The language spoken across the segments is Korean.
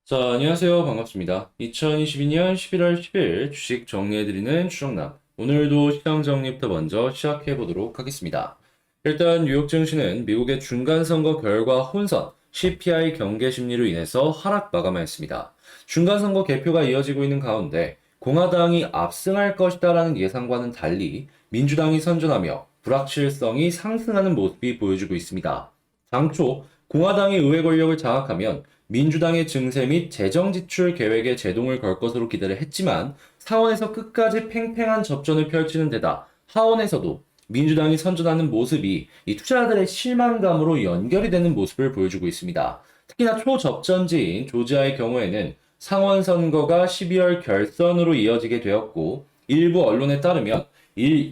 자, 안녕하세요. 반갑습니다. 2022년 11월 10일 주식 정리해드리는 추정남. 오늘도 시장 정리부터 먼저 시작해보도록 하겠습니다. 일단 뉴욕 증시는 미국의 중간선거 결과 혼선, CPI 경계 심리로 인해서 하락 마감하였습니다. 중간선거 개표가 이어지고 있는 가운데 공화당이 압승할 것이다라는 예상과는 달리 민주당이 선전하며 불확실성이 상승하는 모습이 보여주고 있습니다. 당초 공화당이 의회 권력을 장악하면 민주당의 증세 및 재정 지출 계획에 제동을 걸 것으로 기대를 했지만 상원에서 끝까지 팽팽한 접전을 펼치는 데다 하원에서도 민주당이 선전하는 모습이 이 투자자들의 실망감으로 연결이 되는 모습을 보여주고 있습니다. 특히나 초접전지인 조지아의 경우에는 상원 선거가 12월 결선으로 이어지게 되었고 일부 언론에 따르면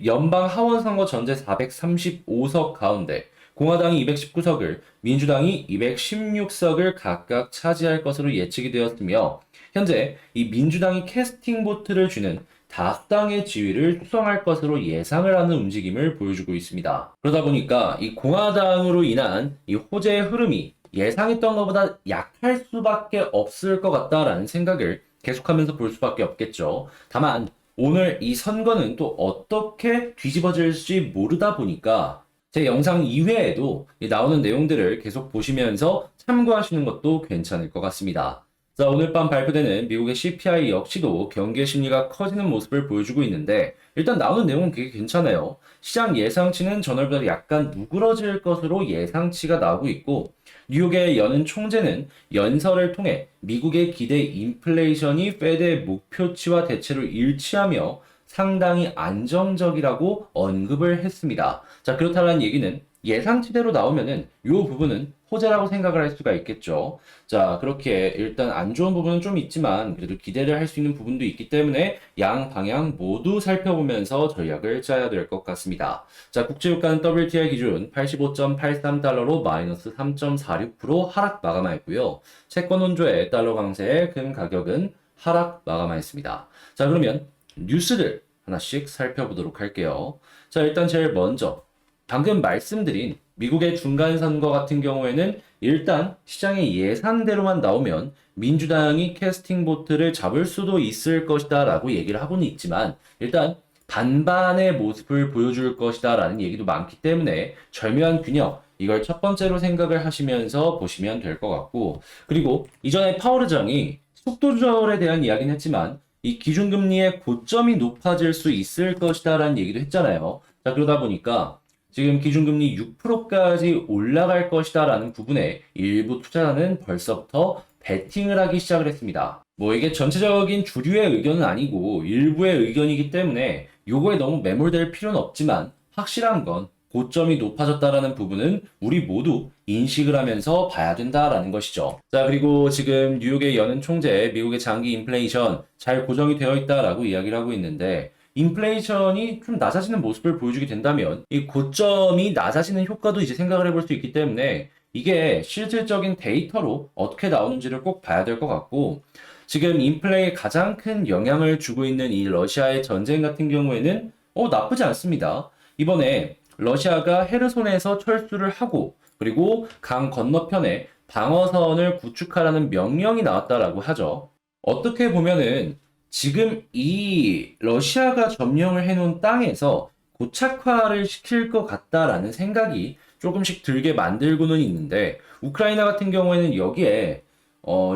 연방 하원 선거 전체 435석 가운데 공화당이 219석을, 민주당이 216석을 각각 차지할 것으로 예측이 되었으며, 현재 이 민주당이 캐스팅 보트를 주는 다수당의 지위를 수성할 것으로 예상을 하는 움직임을 보여주고 있습니다. 그러다 보니까 이 공화당으로 인한 이 호재의 흐름이 예상했던 것보다 약할 수밖에 없을 것 같다라는 생각을 계속하면서 볼 수밖에 없겠죠. 다만 오늘 이 선거는 또 어떻게 뒤집어질지 모르다 보니까 제 영상 이외에도 나오는 내용들을 계속 보시면서 참고하시는 것도 괜찮을 것 같습니다. 자, 오늘 밤 발표되는 미국의 CPI 역시도 경계 심리가 커지는 모습을 보여주고 있는데 일단 나오는 내용은 되게 괜찮아요. 시장 예상치는 전월보다 약간 누그러질 것으로 예상치가 나오고 있고 뉴욕의 여는 총재는 연설을 통해 미국의 기대 인플레이션이 페드의 목표치와 대체로 일치하며 상당히 안정적이라고 언급을 했습니다. 자, 그렇다는 얘기는 예상치대로 나오면은 이 부분은 호재라고 생각을 할 수가 있겠죠. 자, 그렇게 일단 안 좋은 부분은 좀 있지만 그래도 기대를 할 수 있는 부분도 있기 때문에 양 방향 모두 살펴보면서 전략을 짜야 될 것 같습니다. 자, 국제유가는 WTI 기준 85.83달러로 마이너스 3.46% 하락 마감하였고요. 채권 혼조의 달러 강세에 금 가격은 하락 마감하였습니다. 자, 그러면 뉴스들 하나씩 살펴보도록 할게요. 자, 일단 제일 먼저 방금 말씀드린 미국의 중간선거 같은 경우에는 일단 시장의 예상대로만 나오면 민주당이 캐스팅 보트를 잡을 수도 있을 것이다 라고 얘기를 하고는 있지만 일단 반반의 모습을 보여줄 것이다 라는 얘기도 많기 때문에 절묘한 균형, 이걸 첫 번째로 생각을 하시면서 보시면 될 것 같고, 그리고 이전에 파월 의장이 속도 조절에 대한 이야기는 했지만 이 기준금리의 고점이 높아질 수 있을 것이다 라는 얘기도 했잖아요. 자, 그러다 보니까 지금 기준금리 6%까지 올라갈 것이다 라는 부분에 일부 투자자는 벌써부터 베팅을 하기 시작을 했습니다. 뭐 이게 전체적인 주류의 의견은 아니고 일부의 의견이기 때문에 요거에 너무 매몰될 필요는 없지만 확실한 건 고점이 높아졌다라는 부분은 우리 모두 인식을 하면서 봐야 된다라는 것이죠. 자, 그리고 지금 뉴욕의 여는 총재, 미국의 장기 인플레이션 잘 고정이 되어 있다라고 이야기를 하고 있는데 인플레이션이 좀 낮아지는 모습을 보여주게 된다면 이 고점이 낮아지는 효과도 이제 생각을 해볼 수 있기 때문에 이게 실질적인 데이터로 어떻게 나오는지를 꼭 봐야 될 것 같고, 지금 인플레이에 가장 큰 영향을 주고 있는 이 러시아의 전쟁 같은 경우에는 나쁘지 않습니다. 이번에 러시아가 헤르손에서 철수를 하고 그리고 강 건너편에 방어선을 구축하라는 명령이 나왔다라고 하죠. 어떻게 보면은 지금 이 러시아가 점령을 해놓은 땅에서 고착화를 시킬 것 같다라는 생각이 조금씩 들게 만들고는 있는데, 우크라이나 같은 경우에는 여기에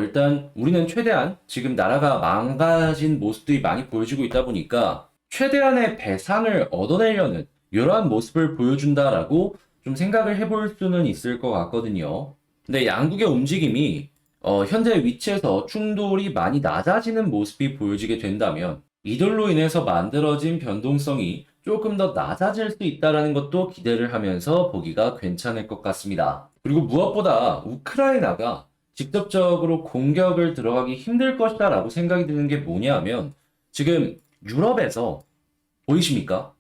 일단 우리는 최대한 지금 나라가 망가진 모습들이 많이 보여지고 있다 보니까 최대한의 배상을 얻어내려는 이러한 모습을 보여준다라고 좀 생각을 해볼 수는 있을 것 같거든요. 근데 양국의 움직임이 현재 위치에서 충돌이 많이 낮아지는 모습이 보여지게 된다면 이들로 인해서 만들어진 변동성이 조금 더 낮아질 수 있다는 것도 기대를 하면서 보기가 괜찮을 것 같습니다. 그리고 무엇보다 우크라이나가 직접적으로 공격을 들어가기 힘들 것이다 라고 생각이 드는 게 뭐냐면 지금 유럽에서 보이십니까?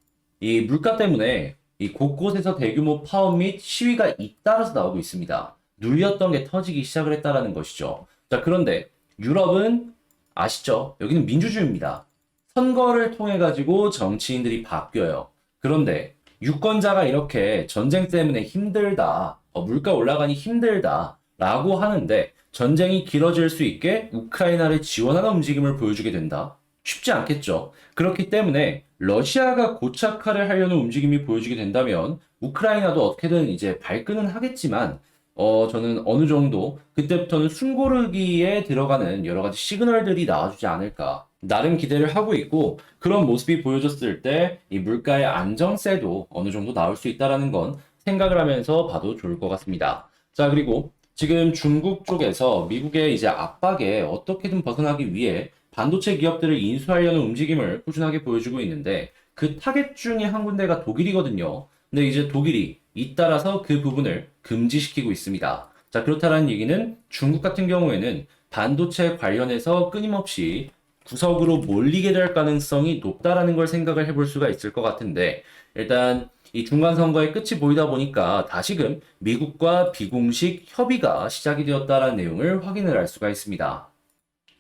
이 물가 때문에 이 곳곳에서 대규모 파업 및 시위가 잇따라서 나오고 있습니다. 눌렸던 게 터지기 시작을 했다라는 것이죠. 자, 그런데 유럽은 아시죠? 여기는 민주주의입니다. 선거를 통해 가지고 정치인들이 바뀌어요. 그런데 유권자가 이렇게 전쟁 때문에 힘들다, 물가 올라가니 힘들다라고 하는데 전쟁이 길어질 수 있게 우크라이나를 지원하는 움직임을 보여주게 된다. 쉽지 않겠죠. 그렇기 때문에 러시아가 고착화를 하려는 움직임이 보여지게 된다면 우크라이나도 어떻게든 이제 발끈은 하겠지만 저는 어느 정도 그때부터는 숨고르기에 들어가는 여러 가지 시그널들이 나와주지 않을까. 나름 기대를 하고 있고 그런 모습이 보여졌을 때 이 물가의 안정세도 어느 정도 나올 수 있다라는 건 생각을 하면서 봐도 좋을 것 같습니다. 자, 그리고 지금 중국 쪽에서 미국의 이제 압박에 어떻게든 벗어나기 위해 반도체 기업들을 인수하려는 움직임을 꾸준하게 보여주고 있는데 그 타겟 중에 한 군데가 독일이거든요. 근데 이제 독일이 잇따라서 그 부분을 금지시키고 있습니다. 자, 그렇다는 얘기는 중국 같은 경우에는 반도체 관련해서 끊임없이 구석으로 몰리게 될 가능성이 높다라는 걸 생각을 해볼 수가 있을 것 같은데 일단 이 중간 선거의 끝이 보이다 보니까 다시금 미국과 비공식 협의가 시작이 되었다라는 내용을 확인을 할 수가 있습니다.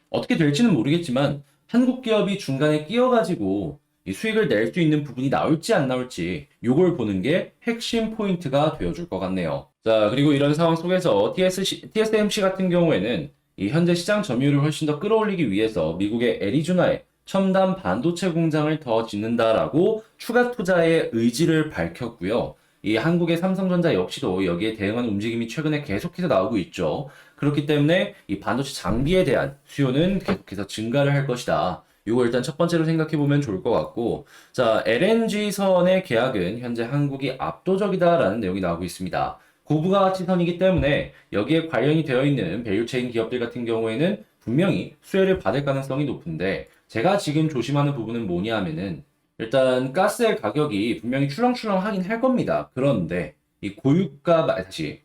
어떻게 될지는 모르겠지만 한국 기업이 중간에 끼어가지고 이 수익을 낼 수 있는 부분이 나올지 안 나올지 요걸 보는 게 핵심 포인트가 되어줄 것 같네요. 자, 그리고 이런 상황 속에서 TSMC 같은 경우에는 이 현재 시장 점유율을 훨씬 더 끌어올리기 위해서 미국의 애리조나에 첨단 반도체 공장을 더 짓는다라고 추가 투자의 의지를 밝혔고요. 이 한국의 삼성전자 역시도 여기에 대응하는 움직임이 최근에 계속해서 나오고 있죠. 그렇기 때문에 이 반도체 장비에 대한 수요는 계속해서 증가를 할 것이다. 이거 일단 첫 번째로 생각해 보면 좋을 것 같고, 자, LNG선의 계약은 현재 한국이 압도적이다라는 내용이 나오고 있습니다. 고부가가치선이기 때문에 여기에 관련이 되어 있는 밸류체인 기업들 같은 경우에는 분명히 수혜를 받을 가능성이 높은데, 제가 지금 조심하는 부분은 뭐냐 하면은, 일단 가스의 가격이 분명히 출렁출렁 하긴 할 겁니다. 그런데 이 고유가, 다시,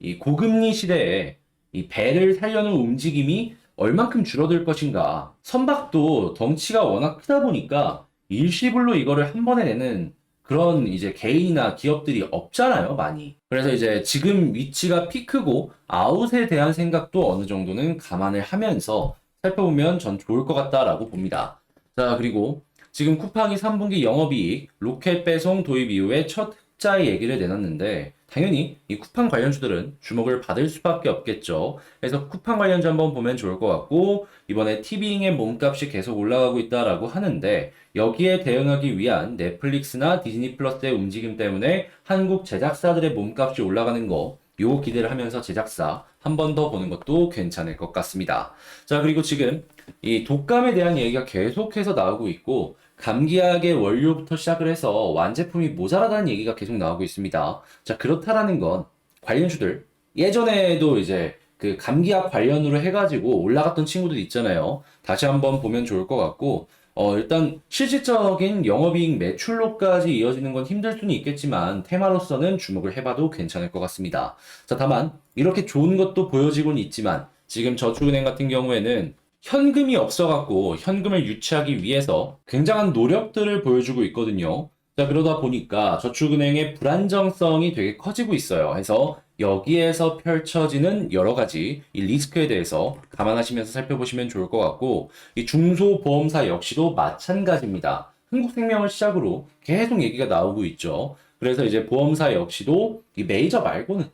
이 고금리 시대에 이 배를 살려는 움직임이 얼만큼 줄어들 것인가. 선박도 덩치가 워낙 크다 보니까 일시불로 이거를 한 번에 내는 그런 이제 개인이나 기업들이 없잖아요, 많이. 그래서 이제 지금 위치가 피크고 아웃에 대한 생각도 어느 정도는 감안을 하면서 살펴보면 전 좋을 것 같다라고 봅니다. 자, 그리고 지금 쿠팡이 3분기 영업이익 로켓 배송 도입 이후에 첫 흑자 얘기를 내놨는데 당연히 이 쿠팡 관련주들은 주목을 받을 수밖에 없겠죠. 그래서 쿠팡 관련주 한번 보면 좋을 것 같고 이번에 티빙의 몸값이 계속 올라가고 있다라고 하는데 여기에 대응하기 위한 넷플릭스나 디즈니 플러스의 움직임 때문에 한국 제작사들의 몸값이 올라가는 거 요거 기대를 하면서 제작사 한 번 더 보는 것도 괜찮을 것 같습니다. 자, 그리고 지금 이 독감에 대한 얘기가 계속해서 나오고 있고 감기약의 원료부터 시작을 해서 완제품이 모자라다는 얘기가 계속 나오고 있습니다. 자, 그렇다라는 건 관련주들 예전에도 이제 그 감기약 관련으로 해가지고 올라갔던 친구들 있잖아요. 다시 한번 보면 좋을 것 같고 일단 실질적인 영업이익 매출로까지 이어지는 건 힘들 수는 있겠지만 테마로서는 주목을 해봐도 괜찮을 것 같습니다. 자, 다만 이렇게 좋은 것도 보여지고는 있지만 지금 저축은행 같은 경우에는 현금이 없어갖고 현금을 유치하기 위해서 굉장한 노력들을 보여주고 있거든요. 자, 그러다 보니까 저축은행의 불안정성이 되게 커지고 있어요. 해서 여기에서 펼쳐지는 여러 가지 이 리스크에 대해서 감안하시면서 살펴보시면 좋을 것 같고, 이 중소보험사 역시도 마찬가지입니다. 흥국생명을 시작으로 계속 얘기가 나오고 있죠. 그래서 이제 보험사 역시도 이 메이저 말고는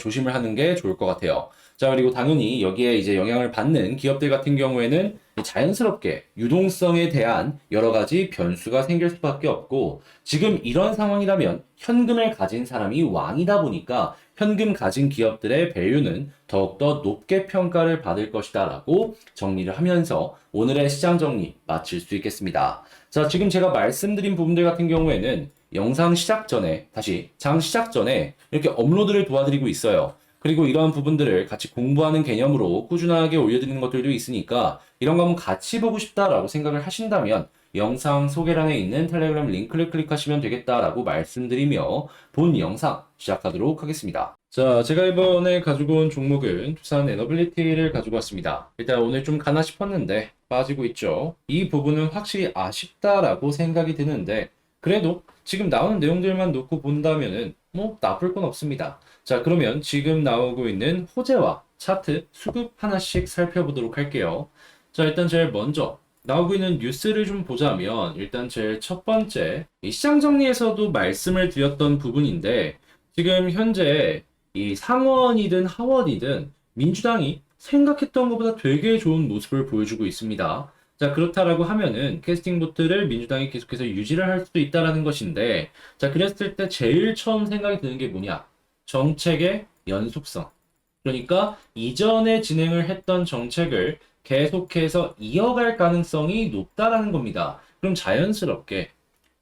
조심을 하는 게 좋을 것 같아요. 자, 그리고 당연히 여기에 이제 영향을 받는 기업들 같은 경우에는 자연스럽게 유동성에 대한 여러 가지 변수가 생길 수밖에 없고, 지금 이런 상황이라면 현금을 가진 사람이 왕이다 보니까 현금 가진 기업들의 밸류는 더욱더 높게 평가를 받을 것이다 라고 정리를 하면서 오늘의 시장 정리 마칠 수 있겠습니다. 자, 지금 제가 말씀드린 부분들 같은 경우에는 영상 시작 전에, 다시 장 시작 전에 이렇게 업로드를 도와드리고 있어요. 그리고 이러한 부분들을 같이 공부하는 개념으로 꾸준하게 올려드리는 것들도 있으니까 이런 거 한번 같이 보고 싶다라고 생각을 하신다면 영상 소개란에 있는 텔레그램 링크를 클릭하시면 되겠다라고 말씀드리며 본 영상 시작하도록 하겠습니다. 자, 제가 이번에 가지고 온 종목은 두산 에너빌리티를 가지고 왔습니다. 일단 오늘 좀 가나 싶었는데 빠지고 있죠. 이 부분은 확실히 아쉽다라고 생각이 드는데 그래도 지금 나오는 내용들만 놓고 본다면은 뭐 나쁠 건 없습니다. 자, 그러면 지금 나오고 있는 호재와 차트 수급 하나씩 살펴보도록 할게요. 자, 일단 제일 먼저 나오고 있는 뉴스를 좀 보자면 일단 제일 첫 번째 이 시장 정리에서도 말씀을 드렸던 부분인데 지금 현재 이 상원이든 하원이든 민주당이 생각했던 것보다 되게 좋은 모습을 보여주고 있습니다. 자, 그렇다라고 하면은 캐스팅 보트를 민주당이 계속해서 유지를 할 수도 있다라는 것인데, 자, 그랬을 때 제일 처음 생각이 드는 게 뭐냐? 정책의 연속성. 그러니까 이전에 진행을 했던 정책을 계속해서 이어갈 가능성이 높다라는 겁니다. 그럼 자연스럽게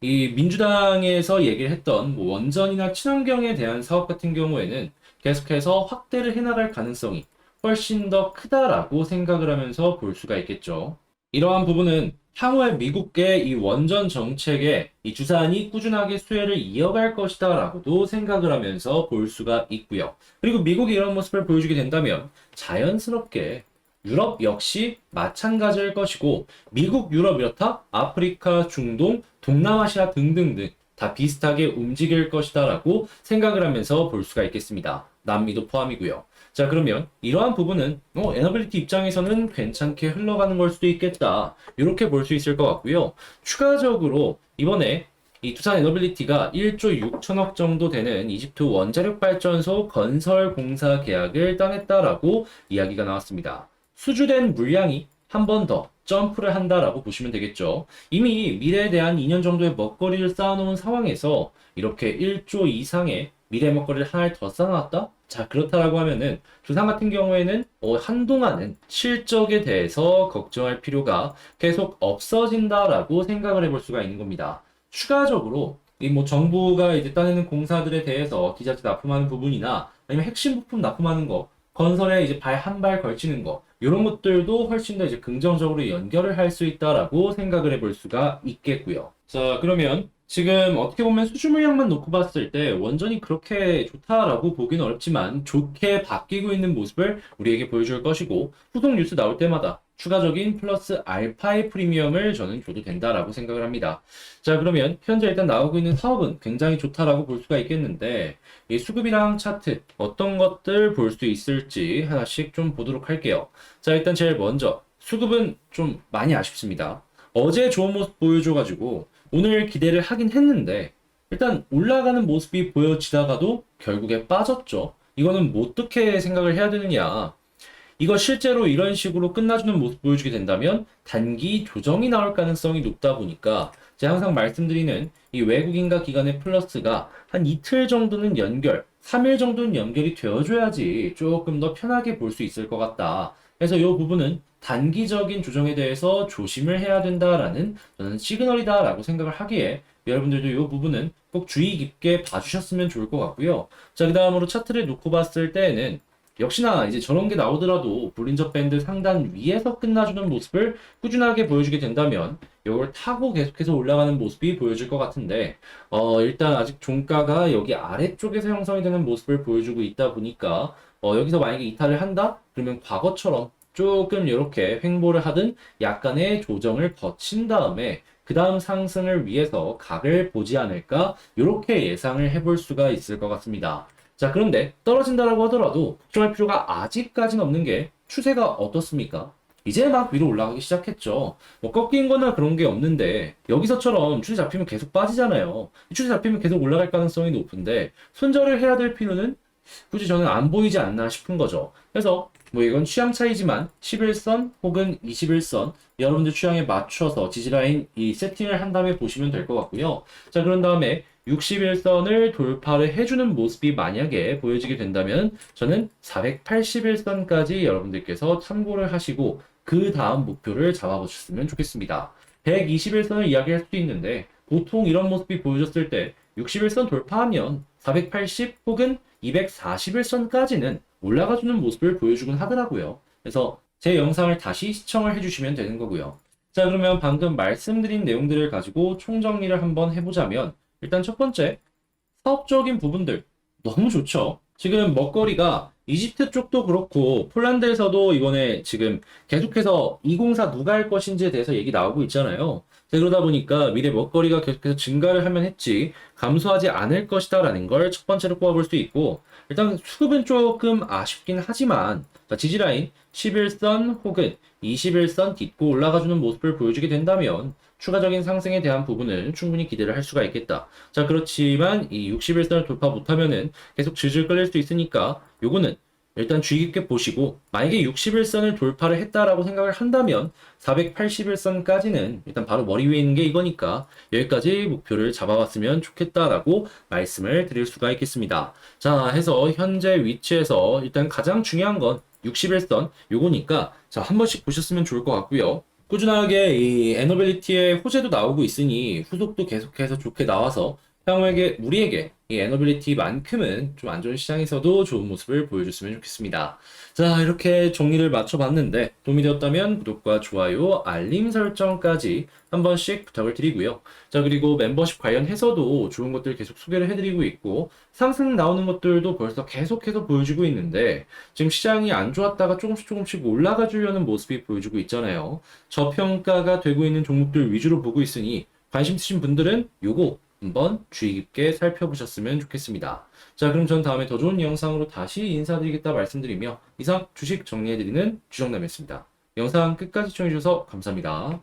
이 민주당에서 얘기를 했던 뭐 원전이나 친환경에 대한 사업 같은 경우에는 계속해서 확대를 해나갈 가능성이 훨씬 더 크다라고 생각을 하면서 볼 수가 있겠죠. 이러한 부분은 향후에 미국의 이 원전 정책에 이 주산이 꾸준하게 수혜를 이어갈 것이다 라고도 생각을 하면서 볼 수가 있고요. 그리고 미국이 이런 모습을 보여주게 된다면 자연스럽게 유럽 역시 마찬가지일 것이고 미국, 유럽 이렇다? 아프리카, 중동, 동남아시아 등등등 다 비슷하게 움직일 것이다 라고 생각을 하면서 볼 수가 있겠습니다. 남미도 포함이고요. 자, 그러면 이러한 부분은 에너빌리티 입장에서는 괜찮게 흘러가는 걸 수도 있겠다. 이렇게 볼 수 있을 것 같고요. 추가적으로 이번에 이 두산 에너빌리티가 1조 6천억 정도 되는 이집트 원자력 발전소 건설 공사 계약을 따냈다라고 이야기가 나왔습니다. 수주된 물량이 한 번 더 점프를 한다라고 보시면 되겠죠. 이미 미래에 대한 2년 정도의 먹거리를 쌓아놓은 상황에서 이렇게 1조 이상의 미래 먹거리를 하나를 더 쌓아놨다? 자, 그렇다라고 하면은 두산 같은 경우에는 한동안은 실적에 대해서 걱정할 필요가 계속 없어진다라고 생각을 해볼 수가 있는 겁니다. 추가적으로 이 뭐 정부가 이제 따내는 공사들에 대해서 기자재 납품하는 부분이나 아니면 핵심 부품 납품하는 거, 건설에 이제 발 한 발 걸치는 거, 이런 것들도 훨씬 더 이제 긍정적으로 연결을 할 수 있다라고 생각을 해볼 수가 있겠고요. 자, 그러면 지금 어떻게 보면 수주 물량만 놓고 봤을 때 원전이 그렇게 좋다라고 보기는 어렵지만 좋게 바뀌고 있는 모습을 우리에게 보여줄 것이고 후속 뉴스 나올 때마다 추가적인 플러스 알파의 프리미엄을 저는 줘도 된다라고 생각을 합니다. 자, 그러면 현재 일단 나오고 있는 사업은 굉장히 좋다라고 볼 수가 있겠는데 이 수급이랑 차트 어떤 것들 볼 수 있을지 하나씩 좀 보도록 할게요. 자, 일단 제일 먼저 수급은 좀 많이 아쉽습니다. 어제 좋은 모습 보여줘가지고 오늘 기대를 하긴 했는데 일단 올라가는 모습이 보여지다가도 결국에 빠졌죠. 이거는 뭐 어떻게 생각을 해야 되느냐. 이거 실제로 이런 식으로 끝나주는 모습 보여주게 된다면 단기 조정이 나올 가능성이 높다 보니까 제가 항상 말씀드리는 이 외국인과 기관의 플러스가 한 이틀 정도는 연결, 3일 정도는 연결이 되어줘야지 조금 더 편하게 볼 수 있을 것 같다. 그래서 이 부분은 단기적인 조정에 대해서 조심을 해야 된다라는 저는 시그널이다라고 생각을 하기에 여러분들도 이 부분은 꼭 주의 깊게 봐주셨으면 좋을 것 같고요. 자, 그 다음으로 차트를 놓고 봤을 때에는 역시나 이제 저런 게 나오더라도 볼린저 밴드 상단 위에서 끝나주는 모습을 꾸준하게 보여주게 된다면 이걸 타고 계속해서 올라가는 모습이 보여질 것 같은데 일단 아직 종가가 여기 아래쪽에서 형성이 되는 모습을 보여주고 있다 보니까 여기서 만약에 이탈을 한다? 그러면 과거처럼 조금 이렇게 횡보를 하든 약간의 조정을 거친 다음에 그 다음 상승을 위해서 각을 보지 않을까? 이렇게 예상을 해볼 수가 있을 것 같습니다. 자, 그런데 떨어진다라고 하더라도 걱정할 필요가 아직까지는 없는 게 추세가 어떻습니까? 이제 막 위로 올라가기 시작했죠. 뭐 꺾인 거나 그런 게 없는데 여기서처럼 추세 잡히면 계속 빠지잖아요. 추세 잡히면 계속 올라갈 가능성이 높은데 손절을 해야 될 필요는 굳이 저는 안 보이지 않나 싶은 거죠. 그래서 뭐 이건 취향 차이지만 11선 혹은 21선 여러분들 취향에 맞춰서 지지라인 이 세팅을 한 다음에 보시면 될 것 같고요. 자, 그런 다음에 61선을 돌파를 해주는 모습이 만약에 보여지게 된다면 저는 481선까지 여러분들께서 참고를 하시고 그 다음 목표를 잡아보셨으면 좋겠습니다. 121선을 이야기할 수도 있는데 보통 이런 모습이 보여졌을 때 61선 돌파하면 480 혹은 241선까지는 올라가주는 모습을 보여주곤 하더라고요. 그래서 제 영상을 다시 시청을 해주시면 되는 거고요. 자, 그러면 방금 말씀드린 내용들을 가지고 총정리를 한번 해보자면 일단 첫 번째, 사업적인 부분들 너무 좋죠. 지금 먹거리가 이집트 쪽도 그렇고 폴란드에서도 이번에 지금 계속해서 204 누가 할 것인지에 대해서 얘기 나오고 있잖아요. 그러다 보니까 미래 먹거리가 계속해서 증가를 하면 했지 감소하지 않을 것이다라는 걸 첫 번째로 꼽아볼 수 있고 일단 수급은 조금 아쉽긴 하지만 지지라인 11선 혹은 21선 딛고 올라가주는 모습을 보여주게 된다면 추가적인 상승에 대한 부분은 충분히 기대를 할 수가 있겠다. 자, 그렇지만 이 61선을 돌파 못하면은 계속 질질 끌릴 수 있으니까 요거는 일단 주의 깊게 보시고 만약에 60일선을 돌파를 했다라고 생각을 한다면 480일선까지는 일단 바로 머리 위에 있는 게 이거니까 여기까지 목표를 잡아봤으면 좋겠다라고 말씀을 드릴 수가 있겠습니다. 자, 해서 현재 위치에서 일단 가장 중요한 건 61선 요거니까 자, 한 번씩 보셨으면 좋을 것 같고요. 꾸준하게 이 에너빌리티의 호재도 나오고 있으니 후속도 계속해서 좋게 나와서 향후에게 우리에게 이 에너빌리티만큼은 좀 안 좋은 시장에서도 좋은 모습을 보여줬으면 좋겠습니다. 자, 이렇게 정리를 맞춰봤는데 도움이 되었다면 구독과 좋아요, 알림 설정까지 한 번씩 부탁을 드리고요. 자, 그리고 멤버십 관련해서도 좋은 것들 계속 소개를 해드리고 있고 상승 나오는 것들도 벌써 계속해서 보여주고 있는데 지금 시장이 안 좋았다가 조금씩 올라가 주려는 모습이 보여주고 있잖아요. 저평가가 되고 있는 종목들 위주로 보고 있으니 관심 있으신 분들은 요거 한번 주의 깊게 살펴보셨으면 좋겠습니다. 자, 그럼 전 다음에 더 좋은 영상으로 다시 인사드리겠다 말씀드리며 이상 주식 정리해드리는 주정남이었습니다. 영상 끝까지 시청해주셔서 감사합니다.